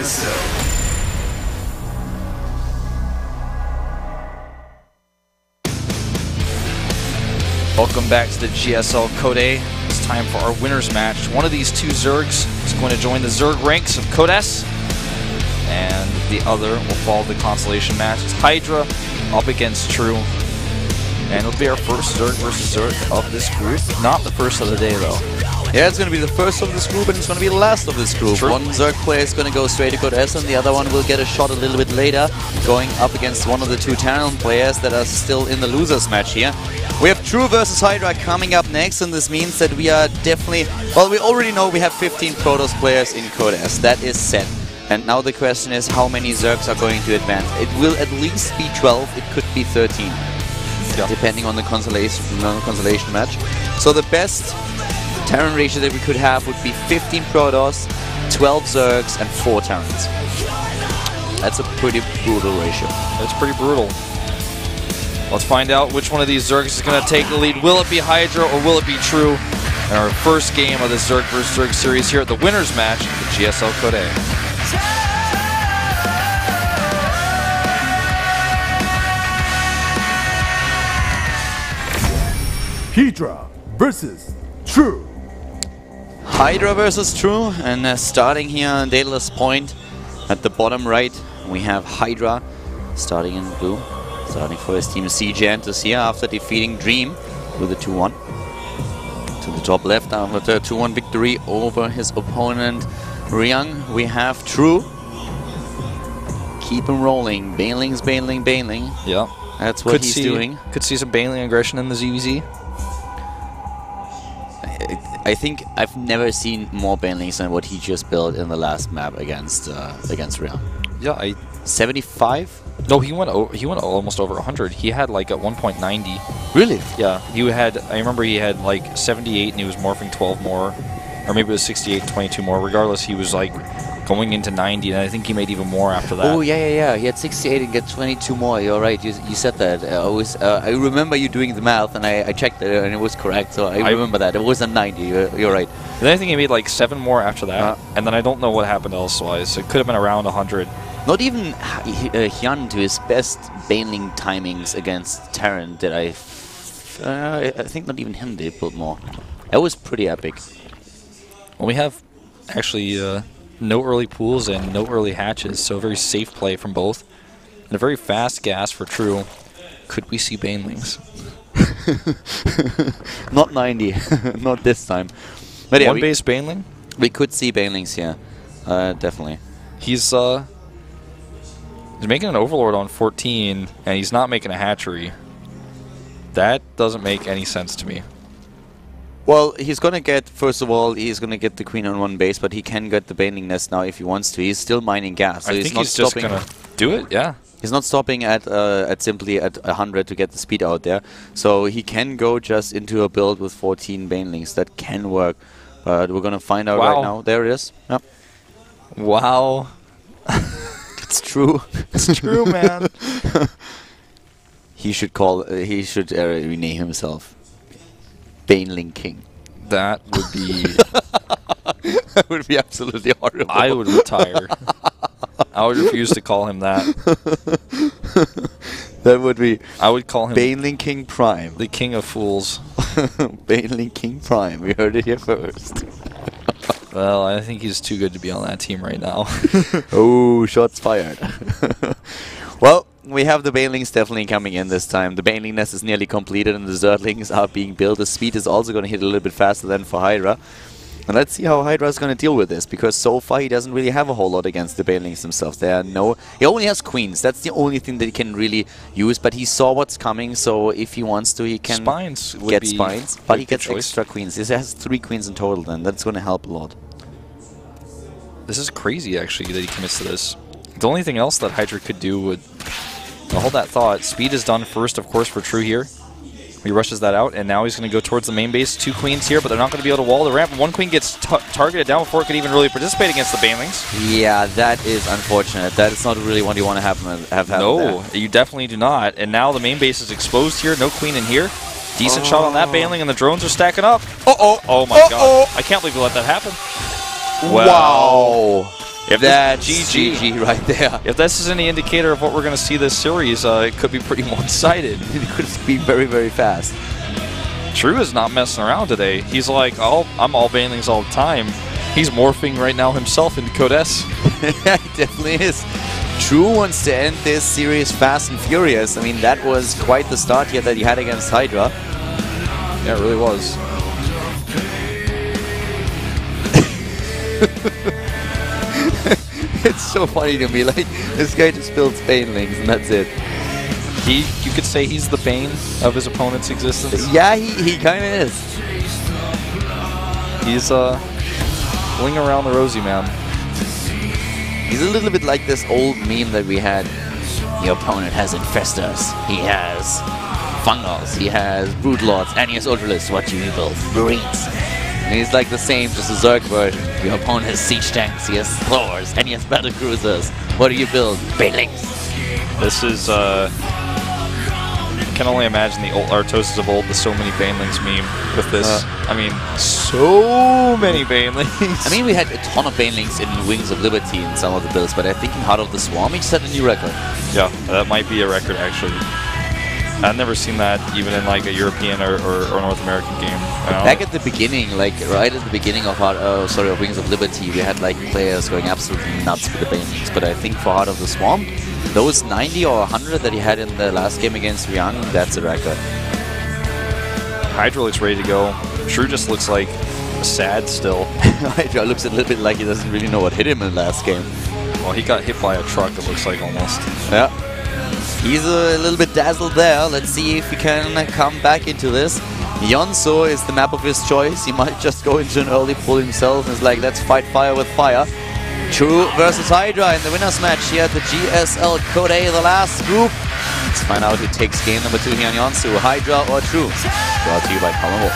episode. Welcome back to the GSL Code A. It's time for our winner's match. One of these two Zergs is going to join the Zerg ranks of Code S, and the other will follow the consolation match. It's Hydra up against True, and it'll be our first Zerg versus Zerg of this group. Not the first of the day, though. Yeah, it's going to be the first of this group, and it's going to be the last of this group. True. One Zerg player is going to go straight to Code S, and the other one will get a shot a little bit later, going up against one of the two Terran players that are still in the losers match here. We have True versus Hydra coming up next, and this means that we are definitely... Well, we already know we have 15 Protoss players in Code S. That is set. And now the question is how many Zergs are going to advance. It will at least be 12, it could be 13. Yeah. Depending on the consolation match. So the best Terran ratio that we could have would be 15 Protoss, 12 Zergs, and 4 Terrans. That's a pretty brutal ratio. That's pretty brutal. Let's find out which one of these Zergs is going to take the lead. Will it be Hydra or will it be True? In our first game of the Zerg vs. Zerg series here at the winner's match, the GSL Code A. Hydra versus True. Hydra versus True, and starting here on Daedalus Point at the bottom right, we have Hydra starting in blue. Starting for his team Seajantus here after defeating Dream with a 2-1. To the top left after a 2-1 victory over his opponent Ryung, we have True. Keep him rolling. Baneling's bailing. Yeah. That's what he's doing. Could see some Baneling aggression in the ZVZ. I think I've never seen more Banelings than what he just built in the last map against Ryung. Yeah, 75? No, he went almost over 100. He had like at 1.90. Really? Yeah, he had. I remember he had like 78, and he was morphing 12 more, or maybe it was 68, 22 more. Regardless, he was like going into 90, and I think he made even more after that. Oh yeah. He had 68 and get 22 more. You're right. You said that. I remember you doing the math, and I checked it, and it was correct. So I remember that it was a 90. You're right. Then I think he made like 7 more after that, and then I don't know what happened elsewise. It could have been around 100. Not even Hyun to his best Baneling timings against Terran did I think not even him did build more. That was pretty epic. Well, we have actually no early pools and no early hatches, so a very safe play from both. And a very fast gas for True. Could we see Banelings? Not 90. Not this time. But yeah, One base Baneling? We could see Banelings here. Definitely. He's making an Overlord on 14, and he's not making a hatchery. That doesn't make any sense to me. Well, he's going to get, first of all, he's going to get the Queen on 1 base, but he can get the Baneling Nest now if he wants to. He's still mining gas, so I he's think not he's just stopping. going to do it, yeah. He's not stopping at simply at 100 to get the speed out there. So he can go just into a build with 14 Banelings. That can work, but we're going to find out right now. There it is. Yep. Wow. It's true. It's true, man. He should rename himself Baneling King. That would be... That would be absolutely horrible. I would retire. I would refuse to call him that. That would be... I would call him... Baneling King Prime. The King of Fools. Baneling King Prime. We heard it here first. Well, I think he's too good to be on that team right now. Oh, shots fired. Well, we have the Banelings definitely coming in this time. The Baneling Nest is nearly completed and the Zerglings are being built. The speed is also going to hit a little bit faster than for Hydra. And let's see how Hydra is going to deal with this, because so far he doesn't really have a whole lot against the Banelings themselves. He only has queens. That's the only thing that he can really use, but he saw what's coming, so if he wants to, he can get spines. But he gets extra queens. He has 3 queens in total then. That's going to help a lot. This is crazy, actually, that he commits to this. The only thing else that Hydra could do would... I'll hold that thought. Speed is done first, of course, for True here. He rushes that out, and now he's going to go towards the main base. 2 queens here, but they're not going to be able to wall the ramp. 1 queen gets targeted down before it could even really participate against the Banelings. Yeah, that is unfortunate. That is not really what you want to have happen. No, you definitely do not. And now the main base is exposed here. No queen in here. Decent shot on that Baneling, and the drones are stacking up. Oh my god. I can't believe we let that happen. Wow. If That's GG. GG right there. If this is any indicator of what we're going to see this series, it could be pretty one-sided. It could be very, very fast. True is not messing around today. He's like, oh, I'm all banelings all the time. He's morphing right now himself into Code S. He definitely is. True wants to end this series fast and furious. I mean, that was quite the start here that he had against Hydra. Yeah, it really was. It's so funny to me, like, this guy just builds banelings and that's it. You could say he's the bane of his opponent's existence. Yeah, he kind of is. He's fling around the rosy man. He's a little bit like this old meme that we had. Your opponent has Infestors, he has Fungals, he has Broodlords, and he has Ultralists. What do you build? Marines. And he's like the same, just a Zerg version. Your opponent has Siege Tanks, he has Thors, and he has Battle Cruisers. What do you build? Banelings. This is, I can only imagine the old Artosis of old, the so many banelings meme with this. I mean, so many banelings. I mean, we had a ton of banelings in Wings of Liberty in some of the builds, but I think in Heart of the Swarm, he set a new record. Yeah, that might be a record, actually. I've never seen that even in like a European or North American game. Back at the beginning, like right at the beginning of of Wings of Liberty, we had like players going absolutely nuts with the banelings. But I think for Heart of the Swarm, those 90 or 100 that he had in the last game against Ryang, that's a record. Hydra looks ready to go. True just looks like sad still. Hydra looks a little bit like he doesn't really know what hit him in the last game. Well, he got hit by a truck, it looks like almost. Yeah. He's a little bit dazzled there. Let's see if he can come back into this. Yonso is the map of his choice. He might just go into an early pull himself and is like, let's fight fire with fire. True versus Hydra in the winner's match here at the GSL Code A, the last group. Let's find out who takes game number 2 here on Yonsu, Hydra or True. Brought to you by Common Wolf.